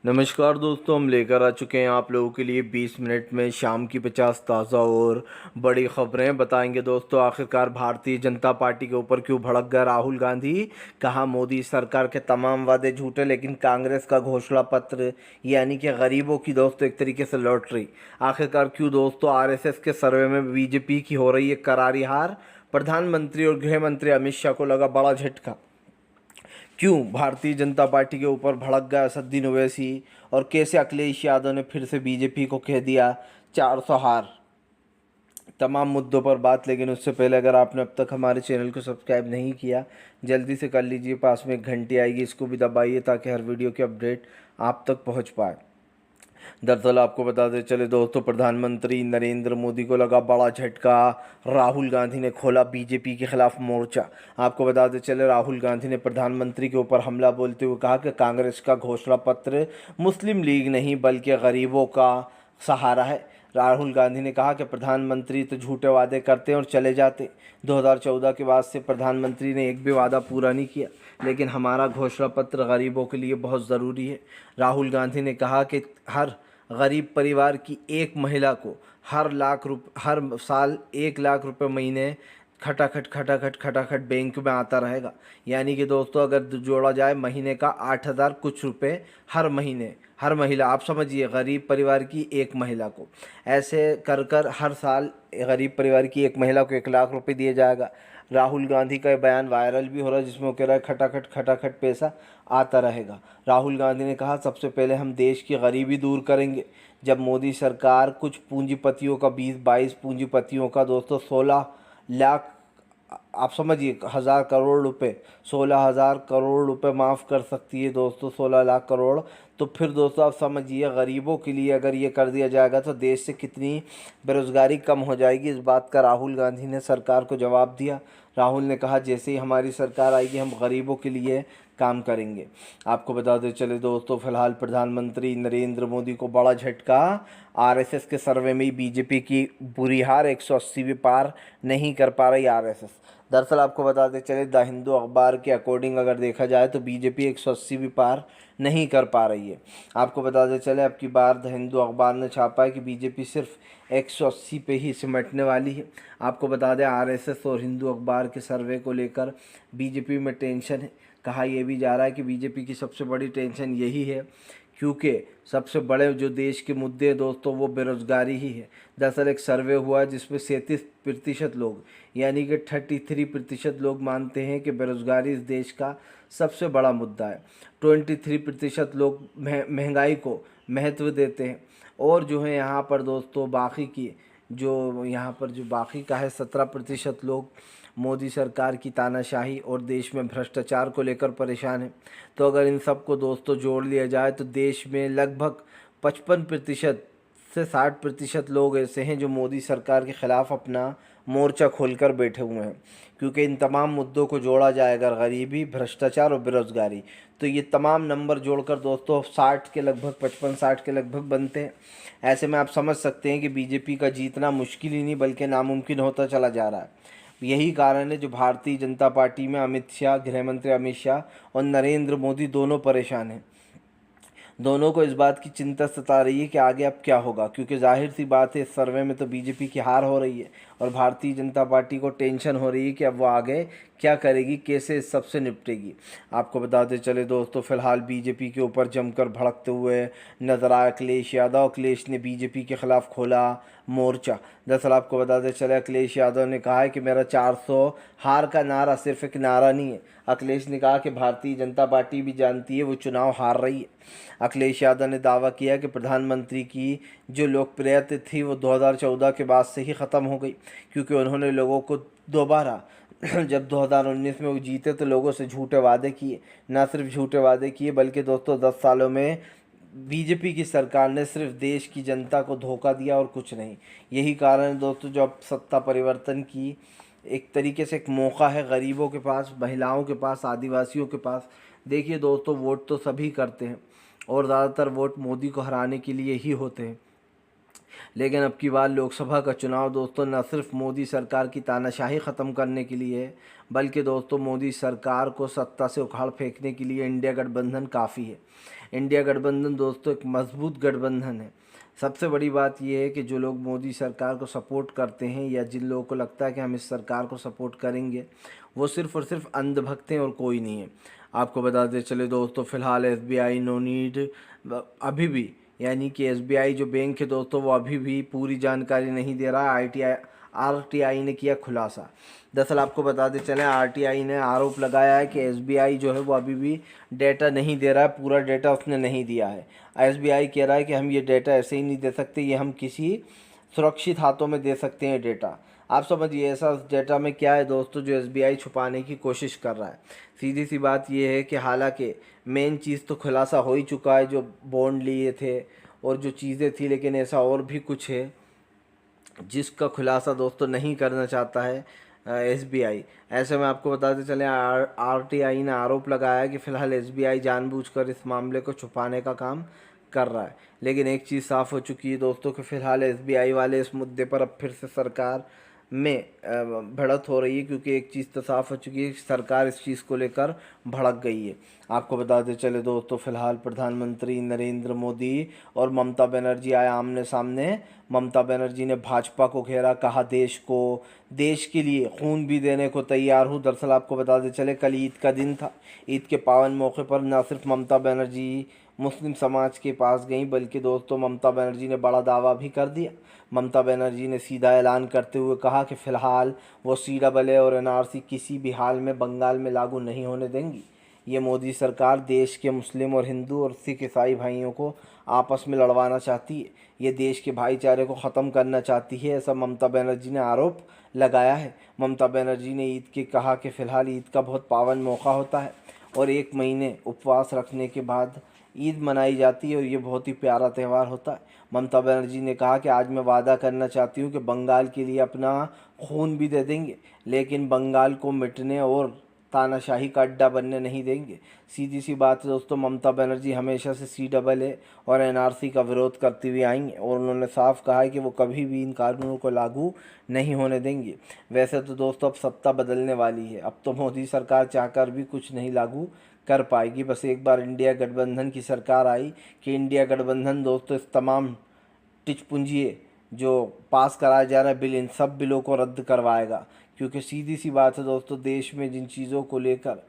नमस्कार दोस्तों, हम लेकर आ चुके हैं आप लोगों के लिए 20 मिनट में शाम की 50 ताज़ा और बड़ी खबरें बताएंगे। दोस्तों, आखिरकार भारतीय जनता पार्टी के ऊपर क्यों भड़क गया राहुल गांधी। कहा मोदी सरकार के तमाम वादे झूठे, लेकिन कांग्रेस का घोषणा पत्र यानी कि गरीबों की दोस्तों एक तरीके से लॉटरी। आखिरकार क्यों दोस्तों आरएसएस के सर्वे में बीजेपी की हो रही है करारी हार। प्रधानमंत्री और गृह मंत्री अमित शाह को लगा बड़ा झटका। क्यों भारतीय जनता पार्टी के ऊपर भड़क गया असदुद्दीन ओवैसी, और कैसे अखिलेश यादव ने फिर से बीजेपी को कह दिया 400 हार। तमाम मुद्दों पर बात, लेकिन उससे पहले अगर आपने अब तक हमारे चैनल को सब्सक्राइब नहीं किया, जल्दी से कर लीजिए। पास में एक घंटी आएगी, इसको भी दबाइए ताकि हर वीडियो की अपडेट आप तक पहुंच पाए। दरअसल आपको बताते चले दोस्तों, प्रधानमंत्री नरेंद्र मोदी को लगा बड़ा झटका। राहुल गांधी ने खोला बीजेपी के खिलाफ मोर्चा। आपको बताते चले, राहुल गांधी ने प्रधानमंत्री के ऊपर हमला बोलते हुए कहा कि कांग्रेस का घोषणा पत्र मुस्लिम लीग नहीं बल्कि गरीबों का सहारा है। राहुल गांधी ने कहा कि प्रधानमंत्री तो झूठे वादे करते हैं और चले जाते। 2014 के बाद से प्रधानमंत्री ने एक भी वादा पूरा नहीं किया, लेकिन हमारा घोषणा पत्र गरीबों के लिए बहुत ज़रूरी है। राहुल गांधी ने कहा कि हर गरीब परिवार की एक महिला को हर साल 1 लाख रुपए महीने खटाखट बैंक में आता रहेगा। यानी कि दोस्तों अगर जोड़ा जाए महीने का 8,000 कुछ रुपए हर महीने, हर महिला, आप समझिए गरीब परिवार की एक महिला को, ऐसे कर कर हर साल गरीब परिवार की एक महिला को 1 लाख रुपए दिए जाएगा। राहुल गांधी का बयान वायरल भी हो रहा है, जिसमें वो कह रहा है खटाखट पैसा आता रहेगा। राहुल गांधी ने कहा सबसे पहले हम देश की गरीबी दूर करेंगे। जब मोदी सरकार कुछ पूंजीपतियों का 20-22 पूंजीपतियों का दोस्तों 16 लाख, आप समझिए 1,000 करोड़ रुपए, 16,000 करोड़ रुपए माफ़ कर सकती है दोस्तों, 16 लाख करोड़। तो फिर दोस्तों आप समझिए गरीबों के लिए अगर ये कर दिया जाएगा तो देश से कितनी बेरोज़गारी कम हो जाएगी। इस बात का राहुल गांधी ने सरकार को जवाब दिया। राहुल ने कहा जैसे ही हमारी सरकार आएगी हम गरीबों के लिए काम करेंगे। आपको बताते चले दोस्तों, फिलहाल प्रधानमंत्री नरेंद्र मोदी को बड़ा झटका। आरएसएस के सर्वे में ही बीजेपी की बुरी हार, 180 भी पार नहीं कर पा रही आरएसएस। दरअसल आपको बताते चले, द हिंदू अखबार के अकॉर्डिंग अगर देखा जाए तो बीजेपी 180 भी पार नहीं कर पा रही है। आपको बताते चले, अब की बार द हिंदू अखबार ने छापा है कि बीजेपी सिर्फ 180 पे ही सिमटने वाली है। आपको बता दें आरएसएस और हिंदू अखबार के सर्वे को लेकर बीजेपी में टेंशन है। कहा यह भी जा रहा है कि बीजेपी की सबसे बड़ी टेंशन यही है, क्योंकि सबसे बड़े जो देश के मुद्दे हैं दोस्तों वो बेरोज़गारी ही है। दरअसल एक सर्वे हुआ है जिसमें 37% लोग, यानी कि 33% लोग मानते हैं कि बेरोज़गारी इस देश का सबसे बड़ा मुद्दा है। 23% लोग महंगाई को महत्व देते हैं। और जो है यहाँ पर दोस्तों बाकी की जो यहाँ पर जो बाकी का है, 17% लोग मोदी सरकार की तानाशाही और देश में भ्रष्टाचार को लेकर परेशान हैं। तो अगर इन सब को दोस्तों जोड़ लिया जाए तो देश में लगभग 55% से 60% लोग ऐसे हैं जो मोदी सरकार के ख़िलाफ़ अपना मोर्चा खोलकर बैठे हुए हैं। क्योंकि इन तमाम मुद्दों को जोड़ा जाए अगर गरीबी, भ्रष्टाचार और बेरोज़गारी, तो ये तमाम नंबर जोड़कर दोस्तों 60 के लगभग, 55-60 के लगभग बनते हैं। ऐसे में आप समझ सकते हैं कि बीजेपी का जीतना मुश्किल ही नहीं बल्कि नामुमकिन होता चला जा रहा है। यही कारण है जो भारतीय जनता पार्टी में अमित शाह, गृह मंत्री अमित शाह और नरेंद्र मोदी दोनों परेशान हैं। दोनों को इस बात की चिंता सता रही है कि आगे अब क्या होगा, क्योंकि जाहिर सी बात है इस सर्वे में तो बीजेपी की हार हो रही है और भारतीय जनता पार्टी को टेंशन हो रही है कि अब वो आगे क्या करेगी, कैसे इस सबसे निपटेगी। आपको बताते चले दोस्तों, फिलहाल बीजेपी के ऊपर जमकर भड़कते हुए नजर आए अखिलेश यादव। अखिलेश ने बीजेपी के खिलाफ खोला मोर्चा। दरअसल आपको बताते चले, अखिलेश यादव ने कहा है कि मेरा 400 हार का नारा सिर्फ एक नारा नहीं है। अखिलेश ने कहा कि भारतीय जनता पार्टी भी जानती है वो चुनाव हार रही है। अखिलेश यादव ने दावा किया कि प्रधानमंत्री की जो लोकप्रियता थी वो 2014 के बाद से ही ख़त्म हो गई, क्योंकि उन्होंने लोगों को दोबारा जब 2019 में वो जीते तो लोगों से झूठे वादे किए। ना सिर्फ झूठे वादे किए बल्कि दोस्तों 10 सालों में बीजेपी की सरकार ने सिर्फ देश की जनता को धोखा दिया और कुछ नहीं। यही कारण है दोस्तों जो अब सत्ता परिवर्तन की एक तरीके से एक मौका है गरीबों के पास, महिलाओं के पास, आदिवासियों के पास। देखिए दोस्तों, वोट तो सभी करते हैं और ज़्यादातर वोट मोदी को हराने के लिए ही होते हैं, लेकिन अब की बार लोकसभा का चुनाव दोस्तों न सिर्फ मोदी सरकार की तानाशाही ख़त्म करने के लिए है, बल्कि दोस्तों मोदी सरकार को सत्ता से उखाड़ फेंकने के लिए इंडिया गठबंधन काफ़ी है। इंडिया गठबंधन दोस्तों एक मजबूत गठबंधन है। सबसे बड़ी बात यह है कि जो लोग मोदी सरकार को सपोर्ट करते हैं या जिन लोगों को लगता है कि हम इस सरकार को सपोर्ट करेंगे, वो सिर्फ़ और सिर्फ अंधभक्त हैं और कोई नहीं है। आपको बताते चले दोस्तों, फ़िलहाल एसबीआई नो नीड अभी भी, यानी कि एसबीआई जो बैंक है दोस्तों, वो अभी भी पूरी जानकारी नहीं दे रहा है। आरटीआई ने किया खुलासा। दरअसल आपको बताते चलें, आरटीआई ने आरोप लगाया है कि एसबीआई जो है वो अभी भी डेटा नहीं दे रहा है, पूरा डेटा उसने नहीं दिया है। एसबीआई कह रहा है कि हम ये डेटा ऐसे ही नहीं दे सकते, ये हम किसी सुरक्षित हाथों में दे सकते हैं डेटा। आप समझिए ऐसा डेटा में क्या है दोस्तों जो एसबीआई छुपाने की कोशिश कर रहा है। सीधी सी बात यह है कि हालांकि मेन चीज़ तो खुलासा हो ही चुका है, जो बॉन्ड लिए थे और जो चीज़ें थी, लेकिन ऐसा और भी कुछ है जिसका खुलासा दोस्तों नहीं करना चाहता है एसबीआई। ऐसे में आपको बताते चले, आरटीआई ने आरोप लगाया है कि फ़िलहाल एसबीआई जानबूझकर इस मामले को छुपाने का काम कर रहा है। लेकिन एक चीज़ साफ़ हो चुकी है दोस्तों कि फ़िलहाल एसबीआई वाले इस मुद्दे पर अब फिर से सरकार में भिड़ंत हो रही है, क्योंकि एक चीज़ तो साफ़ हो चुकी है कि सरकार इस चीज़ को लेकर भड़क गई है। आपको बताते चले दोस्तों, फ़िलहाल प्रधानमंत्री नरेंद्र मोदी और ममता बनर्जी आए आमने सामने। ममता बनर्जी ने भाजपा को घेरा, कहा देश के लिए खून भी देने को तैयार हूँ। दरअसल आपको बताते चले, कल ईद का दिन था। ईद के पावन मौके पर न सिर्फ ममता बनर्जी मुस्लिम समाज के पास गई, बल्कि दोस्तों ममता बनर्जी ने बड़ा दावा भी कर दिया। ममता बनर्जी ने सीधा ऐलान करते हुए कहा कि फ़िलहाल वो CAA और एनआरसी किसी भी हाल में बंगाल में लागू नहीं होने देंगी। ये मोदी सरकार देश के मुस्लिम और हिंदू और सिख ईसाई भाइयों को आपस में लड़वाना चाहती है। ये देश के भाईचारे को ख़त्म करना चाहती है, ऐसा ममता बनर्जी ने आरोप लगाया है। ममता बनर्जी ने ईद के कहा कि फ़िलहाल ईद का बहुत पावन मौका होता है और 1 महीने उपवास रखने के बाद ईद मनाई जाती है और ये बहुत ही प्यारा त्यौहार होता है। ममता बनर्जी ने कहा कि आज मैं वादा करना चाहती हूँ कि बंगाल के लिए अपना खून भी दे देंगे, लेकिन बंगाल को मिटने और तानाशाही का अड्डा बनने नहीं देंगे। सीधी सी बात है दोस्तों, ममता बनर्जी हमेशा से CAA और एनआरसी का विरोध करती हुई आई हैं और उन्होंने साफ कहा है कि वो कभी भी इन कानूनों को लागू नहीं होने देंगे। वैसे तो दोस्तों अब सत्ता बदलने वाली है, अब तो मोदी सरकार चाहकर भी कुछ नहीं लागू कर पाएगी। बस एक बार इंडिया गठबंधन की सरकार आई कि इंडिया गठबंधन दोस्तों इस तमाम टिचपुंजिए जो पास कराया जा रहा है बिल, इन सब बिलों को रद्द करवाएगा। क्योंकि सीधी सी बात है दोस्तों, देश में जिन चीज़ों को लेकर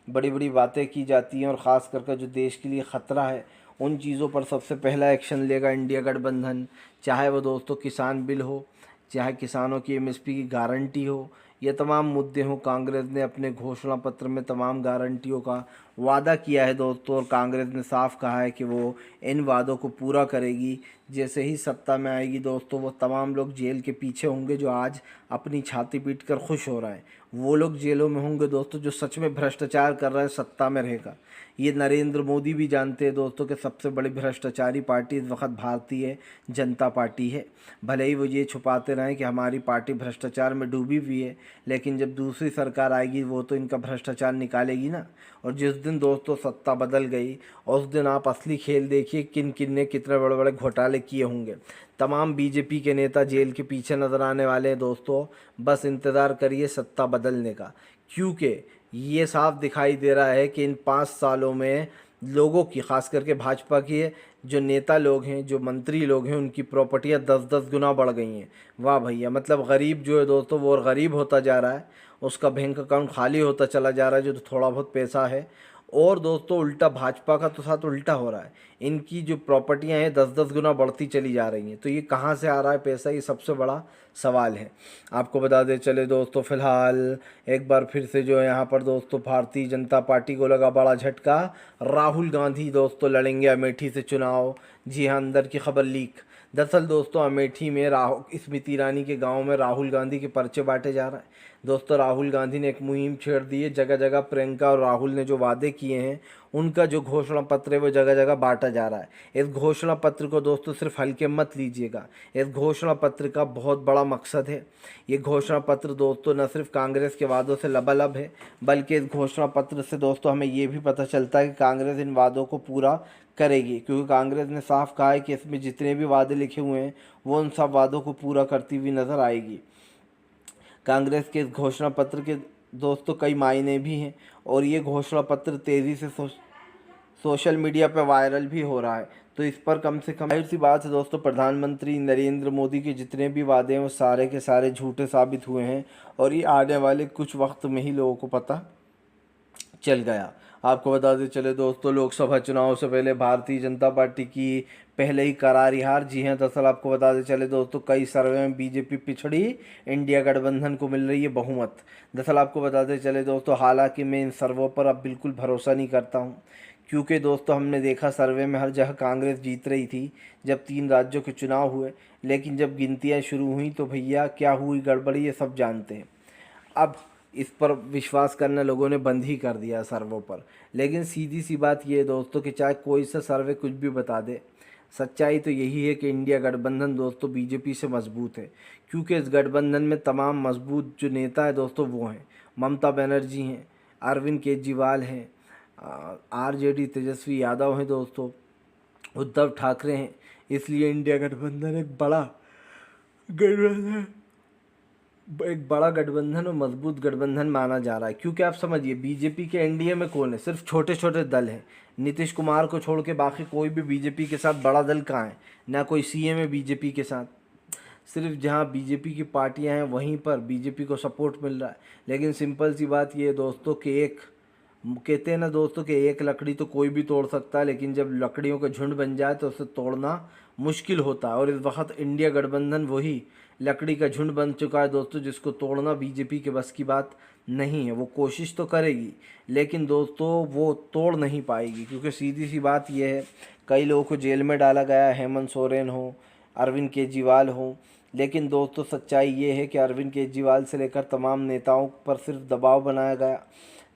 बड़ी बड़ी बातें की जाती हैं और ख़ास करके जो देश के लिए ख़तरा है, उन चीज़ों पर सबसे पहला एक्शन लेगा इंडिया गठबंधन। चाहे वो दोस्तों किसान बिल हो, चाहे किसानों की MSP की गारंटी हो, ये तमाम मुद्दे हों। कांग्रेस ने अपने घोषणा पत्र में तमाम गारंटियों का वादा किया है दोस्तों, और कांग्रेस ने साफ कहा है कि वो इन वादों को पूरा करेगी। जैसे ही सत्ता में आएगी दोस्तों, वो तमाम लोग जेल के पीछे होंगे जो आज अपनी छाती पीट कर खुश हो रहा है, वो लोग जेलों में होंगे दोस्तों जो सच में भ्रष्टाचार कर रहा है, सत्ता में रहेगा। ये नरेंद्र मोदी भी जानते हैं दोस्तों कि सबसे बड़ी भ्रष्टाचारी पार्टी इस वक्त भारतीय जनता पार्टी है। भले ही वो ये छुपाते रहें कि हमारी पार्टी भ्रष्टाचार में डूबी हुई है, लेकिन जब दूसरी सरकार आएगी वो तो इनका भ्रष्टाचार निकालेगी ना। और जिस दिन दोस्तों सत्ता बदल गई, और उस दिन आप असली खेल देखिए, किन किन ने कितने बड़े बड़े घोटाले किए होंगे। तमाम बीजेपी के नेता जेल के पीछे नज़र आने वाले हैं दोस्तों। बस इंतज़ार करिए सत्ता बदलने का, क्योंकि ये साफ दिखाई दे रहा है कि इन 5 सालों में लोगों की, खास करके भाजपा के जो नेता लोग हैं, जो मंत्री लोग हैं, उनकी प्रॉपर्टियां 10-10 गुना बढ़ गई हैं। वाह भैया, मतलब गरीब जो है दोस्तों वो और गरीब होता जा रहा है, उसका बैंक अकाउंट खाली होता चला जा रहा है, जो तो थोड़ा बहुत पैसा है। और दोस्तों उल्टा भाजपा का तो साथ उल्टा हो रहा है, इनकी जो प्रॉपर्टियां हैं 10-10 गुना बढ़ती चली जा रही हैं। तो ये कहाँ से आ रहा है पैसा, ये सबसे बड़ा सवाल है। आपको बता दें चले दोस्तों, फ़िलहाल एक बार फिर से जो है यहाँ पर दोस्तों भारतीय जनता पार्टी को लगा बड़ा झटका। राहुल गांधी दोस्तों लड़ेंगे अमेठी से चुनाव। जी हाँ, अंदर की खबर लीक। दरअसल दोस्तों अमेठी में स्मृति ईरानी के गांव में राहुल गांधी के पर्चे बांटे जा रहे हैं। दोस्तों राहुल गांधी ने एक मुहिम छेड़ दी है, जगह जगह प्रियंका और राहुल ने जो वादे किए हैं उनका जो घोषणा पत्र है वो जगह जगह बांटा जा रहा है। इस घोषणा पत्र को दोस्तों सिर्फ हल्के मत लीजिएगा, इस घोषणा पत्र का बहुत बड़ा मकसद है। ये घोषणा पत्र दोस्तों न सिर्फ कांग्रेस के वादों से लबालब है, बल्कि इस घोषणा पत्र से दोस्तों हमें ये भी पता चलता है कि कांग्रेस इन वादों को पूरा करेगी, क्योंकि कांग्रेस ने साफ कहा है कि इसमें जितने भी वादे लिखे हुए हैं वो उन सब वादों को पूरा करती हुई नज़र आएगी। कांग्रेस के इस घोषणा पत्र के दोस्तों कई मायने भी हैं, और ये घोषणा पत्र तेज़ी से सोशल मीडिया पे वायरल भी हो रहा है। तो इस पर कम से कम जाहिर सी बात है दोस्तों, प्रधानमंत्री नरेंद्र मोदी के जितने भी वादे हैं वो सारे के सारे झूठे साबित हुए हैं और ये आने वाले कुछ वक्त में ही लोगों को पता चल गया। आपको बताते चले दोस्तों, लोकसभा चुनाव से पहले भारतीय जनता पार्टी की पहले ही करारी हार। जी हाँ, दरअसल आपको बताते चले दोस्तों, कई सर्वे में बीजेपी पिछड़ी, इंडिया गठबंधन को मिल रही है बहुमत। दरअसल आपको बताते चले दोस्तों, हालांकि मैं इन सर्वों पर अब बिल्कुल भरोसा नहीं करता हूँ, क्योंकि दोस्तों हमने देखा सर्वे में हर जगह कांग्रेस जीत रही थी जब 3 राज्यों के चुनाव हुए, लेकिन जब गिनतियाँ शुरू हुई तो भैया क्या हुई गड़बड़ी ये सब जानते हैं। अब इस पर विश्वास करना लोगों ने बंद ही कर दिया सर्वों पर। लेकिन सीधी सी बात ये है दोस्तों कि चाहे कोई सा सर्वे कुछ भी बता दे, सच्चाई तो यही है कि इंडिया गठबंधन दोस्तों बीजेपी से मजबूत है, क्योंकि इस गठबंधन में तमाम मजबूत जो नेता है दोस्तों वो हैं, ममता बनर्जी हैं, अरविंद केजरीवाल हैं, आरजेडी तेजस्वी यादव हैं दोस्तों, उद्धव ठाकरे हैं। इसलिए इंडिया गठबंधन गठबंधन एक बड़ा गठबंधन और मजबूत गठबंधन माना जा रहा है। क्योंकि आप समझिए, बीजेपी के एनडीए में कौन है? सिर्फ छोटे छोटे दल हैं। नीतीश कुमार को छोड़ के बाकी कोई भी बीजेपी के साथ बड़ा दल कहाँ है? ना कोई सीएम है बीजेपी के साथ। सिर्फ जहाँ बीजेपी की पार्टियां हैं वहीं पर बीजेपी को सपोर्ट मिल रहा है। लेकिन सिंपल सी बात ये है दोस्तों कि कहते हैं ना दोस्तों कि एक लकड़ी तो कोई भी तोड़ सकता है, लेकिन जब लकड़ियों का झुंड बन जाए तो उसे तोड़ना मुश्किल होता है। और इस वक्त इंडिया गठबंधन वही लकड़ी का झुंड बन चुका है दोस्तों, जिसको तोड़ना बीजेपी के बस की बात नहीं है। वो कोशिश तो करेगी, लेकिन दोस्तों वो तोड़ नहीं पाएगी, क्योंकि सीधी सी बात यह है, कई लोगों को जेल में डाला गया, हेमंत सोरेन हो, अरविंद केजरीवाल हो। लेकिन दोस्तों सच्चाई ये है कि अरविंद केजरीवाल से लेकर तमाम नेताओं पर सिर्फ दबाव बनाया गया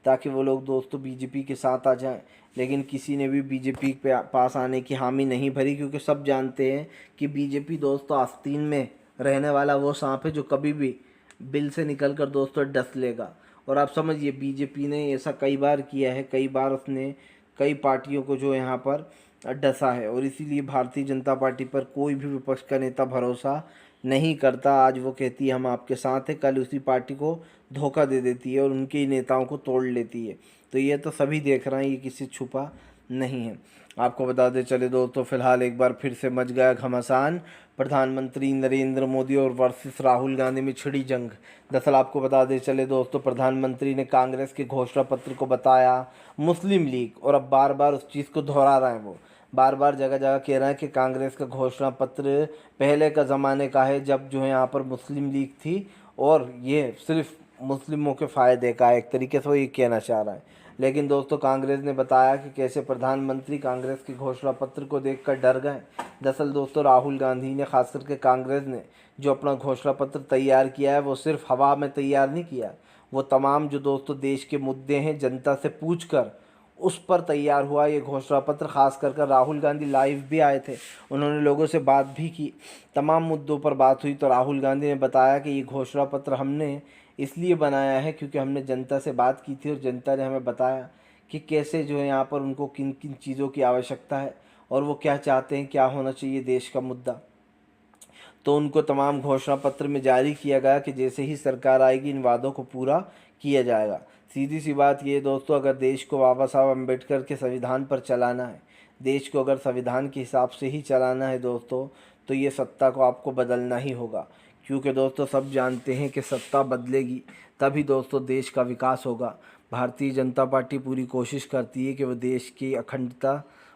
ताकि वो लोग दोस्तों बीजेपी के साथ आ जाएं। लेकिन किसी ने भी बीजेपी पे पास आने की हामी नहीं भरी, क्योंकि सब जानते हैं कि बीजेपी दोस्तों आस्तीन में रहने वाला वो सांप है जो कभी भी बिल से निकल कर दोस्तों डस लेगा। और आप समझिए, बीजेपी ने ऐसा कई बार किया है, कई बार उसने कई पार्टियों को जो यहाँ पर डसा है। और इसीलिए भारतीय जनता पार्टी पर कोई भी विपक्ष का नेता भरोसा नहीं करता। आज वो कहती है हम आपके साथ हैं, कल उसी पार्टी को धोखा दे देती है और उनके ही नेताओं को तोड़ लेती है। तो ये तो सभी देख रहे हैं, ये किसी छुपा नहीं है। आपको बता दें चले दोस्तों, फिलहाल एक बार फिर से मच गया घमासान। प्रधानमंत्री नरेंद्र मोदी और वर्सेस राहुल गांधी में छिड़ी जंग। दरअसल आपको बता दें चले दोस्तों, प्रधानमंत्री ने कांग्रेस के घोषणा पत्र को बताया मुस्लिम लीग, और अब बार बार उस चीज़ को दोहरा रहे हैं। वो बार बार जगह जगह कह रहे हैं कि कांग्रेस का घोषणा पत्र पहले का ज़माने का है, जब जो है यहाँ पर मुस्लिम लीग थी और ये सिर्फ मुस्लिमों के फ़ायदे का है। एक तरीके से वो ये कहना चाह रहा है। लेकिन दोस्तों कांग्रेस ने बताया कि कैसे प्रधानमंत्री कांग्रेस के घोषणा पत्र को देखकर डर गए। दरअसल दोस्तों राहुल गांधी ने, खास करके कांग्रेस ने, जो अपना घोषणा पत्र तैयार किया है वो सिर्फ हवा में तैयार नहीं किया। वो तमाम जो दोस्तों देश के मुद्दे हैं जनता से पूछकर उस पर तैयार हुआ ये घोषणा पत्र। खास कर राहुल गांधी लाइव भी आए थे, उन्होंने लोगों से बात भी की, तमाम मुद्दों पर बात हुई। तो राहुल गांधी ने बताया कि ये घोषणा पत्र हमने इसलिए बनाया है क्योंकि हमने जनता से बात की थी और जनता ने हमें बताया कि कैसे जो है यहाँ पर उनको किन किन चीज़ों की आवश्यकता है और वो क्या चाहते हैं, क्या होना चाहिए देश का मुद्दा। तो उनको तमाम घोषणा पत्र में जारी किया गया कि जैसे ही सरकार आएगी इन वादों को पूरा किया जाएगा। सीधी सी बात ये दोस्तों, अगर देश को बाबा साहब अम्बेडकर के संविधान पर चलाना है, देश को अगर संविधान के हिसाब से ही चलाना है दोस्तों, तो ये सत्ता को आपको बदलना ही होगा। क्योंकि दोस्तों सब जानते हैं कि सत्ता बदलेगी तभी दोस्तों देश का विकास होगा। भारतीय जनता पार्टी पूरी कोशिश करती है कि वो देश की अखंडता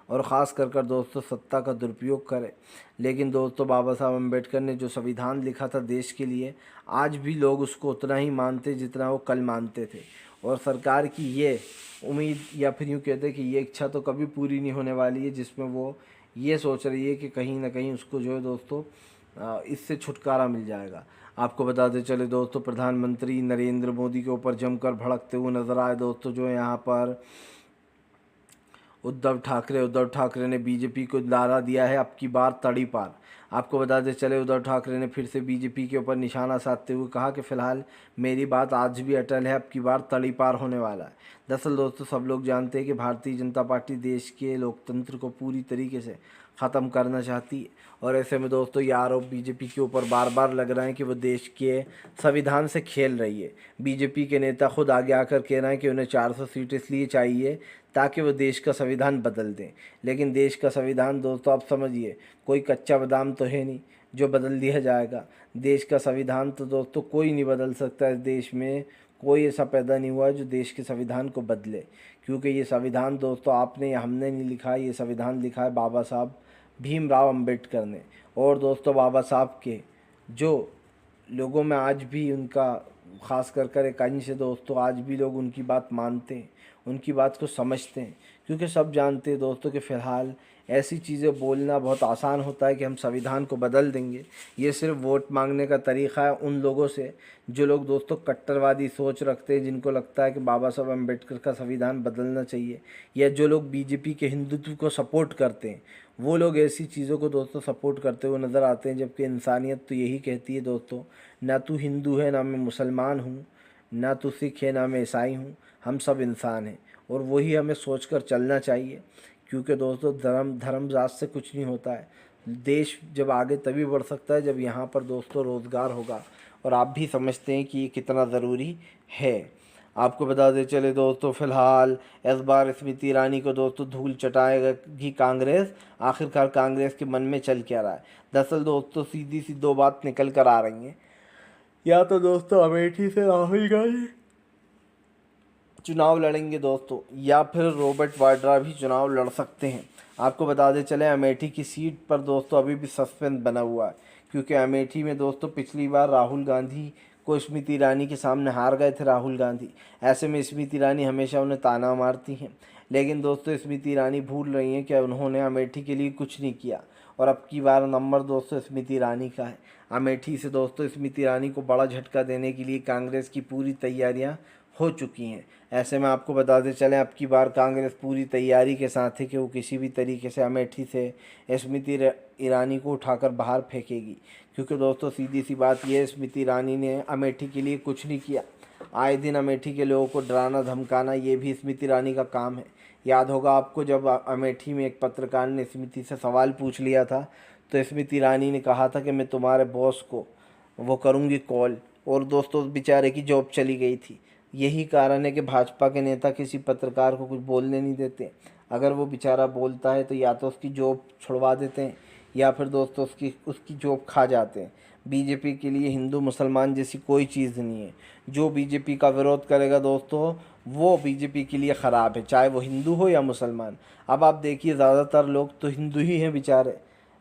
और ख़ास कर दोस्तों सत्ता का दुरुपयोग करे। लेकिन दोस्तों बाबा साहब अम्बेडकर ने जो संविधान लिखा था देश के लिए, आज भी लोग उसको उतना ही मानते जितना वो कल मानते थे। और सरकार की ये उम्मीद, या फिर यूँ कहते हैं कि ये इच्छा तो कभी पूरी नहीं होने वाली है, जिसमें वो ये सोच रही है कि कहीं ना कहीं उसको जो है दोस्तों इससे छुटकारा मिल जाएगा। आपको बताते चले दोस्तों, प्रधानमंत्री नरेंद्र मोदी के ऊपर जमकर भड़कते हुए नजर आए दोस्तों जो यहाँ पर उद्धव ठाकरे ने बीजेपी को नारा दिया है अब की बार तड़ी पार। आपको बताते चले, उद्धव ठाकरे ने फिर से बीजेपी के ऊपर निशाना साधते हुए कहा कि फिलहाल मेरी बात आज भी अटल है, अब की बार तड़ी पार होने वाला है। दरअसल दोस्तों सब लोग जानते हैं कि भारतीय जनता पार्टी देश के लोकतंत्र को पूरी तरीके से ख़त्म करना चाहती है। और ऐसे में दोस्तों ये आरोप बीजेपी के ऊपर बार बार लग रहा है कि वो देश के संविधान से खेल रही है। बीजेपी के नेता खुद आगे आकर कह रहे हैं कि उन्हें 400 सीट इसलिए चाहिए ताकि वो देश का संविधान बदल दें। लेकिन देश का संविधान दोस्तों आप समझिए, कोई कच्चा बादाम तो है नहीं जो बदल दिया जाएगा। देश का संविधान तो दोस्तों कोई नहीं बदल सकता। इस देश में कोई ऐसा पैदा नहीं हुआ है जो देश के संविधान को बदले, क्योंकि ये संविधान दोस्तों आपने या हमने नहीं लिखा है, ये संविधान लिखा है बाबा साहब भीमराव अंबेडकर ने। और दोस्तों बाबा साहब के जो लोगों में आज भी उनका ख़ास कर एक अंश है दोस्तों, आज भी लोग उनकी बात मानते हैं, उनकी बात को समझते हैं, क्योंकि सब जानते हैं दोस्तों कि फ़िलहाल ऐसी चीज़ें बोलना बहुत आसान होता है कि हम संविधान को बदल देंगे। ये सिर्फ वोट मांगने का तरीक़ा है उन लोगों से जो लोग दोस्तों कट्टरवादी सोच रखते हैं, जिनको लगता है कि बाबा साहब अम्बेडकर का संविधान बदलना चाहिए, या जो लोग बीजेपी के हिंदुत्व को सपोर्ट करते हैं, वो लोग ऐसी चीज़ों को दोस्तों सपोर्ट करते हुए नज़र आते हैं। जबकि इंसानियत तो यही कहती है दोस्तों, ना तू हिंदू है ना मैं मुसलमान हूँ, ना तू सिख है ना मैं ईसाई हूँ, हम सब इंसान हैं। और वही हमें सोच कर चलना चाहिए, क्योंकि दोस्तों धर्म जात से कुछ नहीं होता है। देश जब आगे तभी बढ़ सकता है जब यहाँ पर दोस्तों रोज़गार होगा, और आप भी समझते हैं कि ये कितना ज़रूरी है। आपको बता दें चले दोस्तों, फ़िलहाल इस बार स्मृति ईरानी को दोस्तों धूल चटाएगी कांग्रेस। आखिरकार कांग्रेस के मन में चल क्या रहा है? दरअसल दोस्तों सीधी सी दो बात निकल कर आ रही हैं, या तो दोस्तों अमेठी से राहुल गांधी चुनाव लड़ेंगे दोस्तों, या फिर रॉबर्ट वाड्रा भी चुनाव लड़ सकते हैं। आपको बता दें चले अमेठी की सीट पर दोस्तों अभी भी सस्पेंस बना हुआ है, क्योंकि अमेठी में दोस्तों पिछली बार राहुल गांधी को स्मृति ईरानी के सामने हार गए थे राहुल गांधी। ऐसे में स्मृति ईरानी हमेशा उन्हें ताना मारती हैं, लेकिन दोस्तों स्मृति ईरानी भूल रही हैं कि उन्होंने अमेठी के लिए कुछ नहीं किया, और अब की बार नंबर दोस्तों स्मृति ईरानी का है। अमेठी से दोस्तों स्मृति ईरानी को बड़ा झटका देने के लिए कांग्रेस की पूरी तैयारियां हो चुकी हैं। ऐसे में आपको बताते चलें अब की बार कांग्रेस पूरी तैयारी के साथ है कि वो किसी भी तरीके से अमेठी से स्मृति ईरानी को उठाकर बाहर फेंकेगी, क्योंकि दोस्तों सीधी सी बात यह है, स्मृति ईरानी ने अमेठी के लिए कुछ नहीं किया। आए दिन अमेठी के लोगों को डराना धमकाना ये भी स्मृति ईरानी का काम है। याद होगा आपको, जब अमेठी में एक पत्रकार ने स्मृति से सवाल पूछ लिया था, तो स्मृति ईरानी ने कहा था कि मैं तुम्हारे बॉस को वो करूँगी कॉल, और दोस्तों बेचारे की जॉब चली गई थी। यही कारण है कि भाजपा के नेता किसी पत्रकार को कुछ बोलने नहीं देते। अगर वो बेचारा बोलता है तो या तो उसकी जॉब छुड़वा देते हैं, या फिर दोस्तों उसकी जॉब खा जाते हैं। बीजेपी के लिए हिंदू मुसलमान जैसी कोई चीज़ नहीं है। जो बीजेपी का विरोध करेगा दोस्तों वो बीजेपी के लिए ख़राब है, चाहे वो हिंदू हो या मुसलमान। अब आप देखिए ज़्यादातर लोग तो हिंदू ही हैं बेचारे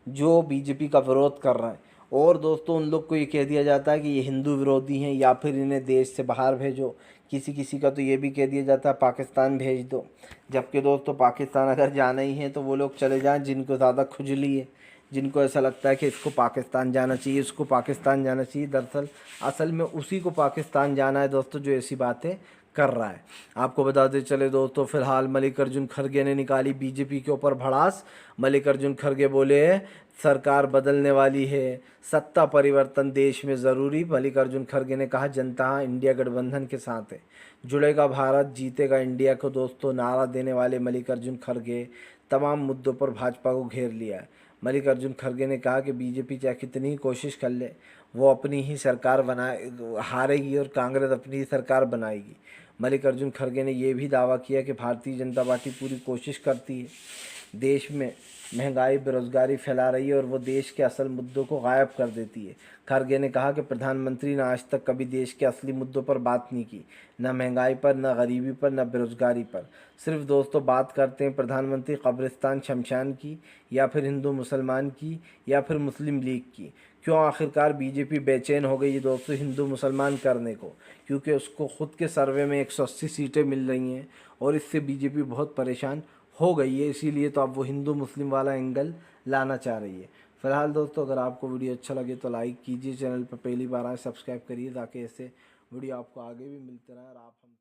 जो बीजेपी का विरोध कर रहे हैं, और दोस्तों उन लोग को ये कह दिया जाता है कि ये हिंदू विरोधी हैं, या फिर इन्हें देश से बाहर भेजो। किसी किसी का तो ये भी कह दिया जाता है पाकिस्तान भेज दो। जबकि दोस्तों पाकिस्तान अगर जाना ही है तो वो लोग चले जाएं जिनको ज़्यादा खुजली है, जिनको ऐसा लगता है कि इसको पाकिस्तान जाना चाहिए, इसको पाकिस्तान जाना चाहिए। दरअसल असल में उसी को पाकिस्तान जाना है दोस्तों जो ऐसी बातें कर रहा है। आपको बताते चले दोस्तों, फिलहाल मल्लिकार्जुन खड़गे ने निकाली बीजेपी के ऊपर भड़ास। मल्लिकार्जुन खड़गे बोले सरकार बदलने वाली है, सत्ता परिवर्तन देश में ज़रूरी। मल्लिकार्जुन खड़गे ने कहा जनता इंडिया गठबंधन के साथ है, जुड़ेगा भारत जीतेगा इंडिया को दोस्तों नारा देने वाले मल्लिकार्जुन खड़गे तमाम मुद्दों पर भाजपा को घेर लिया है। मल्लिकार्जुन खड़गे ने कहा कि बीजेपी चाहे कितनी ही कोशिश कर ले वो अपनी ही सरकार हारेगी और कांग्रेस अपनी ही सरकार बनाएगी। मल्लिकार्जुन खड़गे ने यह भी दावा किया कि भारतीय जनता पार्टी पूरी कोशिश करती है, देश में महंगाई बेरोजगारी फैला रही है और वो देश के असल मुद्दों को गायब कर देती है। खड़गे ने कहा कि प्रधानमंत्री ने आज तक कभी देश के असली मुद्दों पर बात नहीं की, न महंगाई पर, न गरीबी पर, न बेरोजगारी पर। सिर्फ दोस्तों बात करते हैं प्रधानमंत्री कब्रिस्तान शमशान की, या फिर हिंदू मुसलमान की, या फिर मुस्लिम लीग की। क्यों आखिरकार बीजेपी बेचैन हो गई है दोस्तों हिंदू मुसलमान करने को? क्योंकि उसको खुद के सर्वे में 180 सीटें मिल रही हैं और इससे बीजेपी बहुत परेशान हो गई है। इसीलिए तो अब वो हिंदू मुस्लिम वाला एंगल लाना चाह रही है। फिलहाल दोस्तों अगर आपको वीडियो अच्छा लगे तो लाइक कीजिए, चैनल पर पहली बार आए सब्सक्राइब करिए ताकि ऐसे वीडियो आपको आगे भी मिलते रहे और आप हम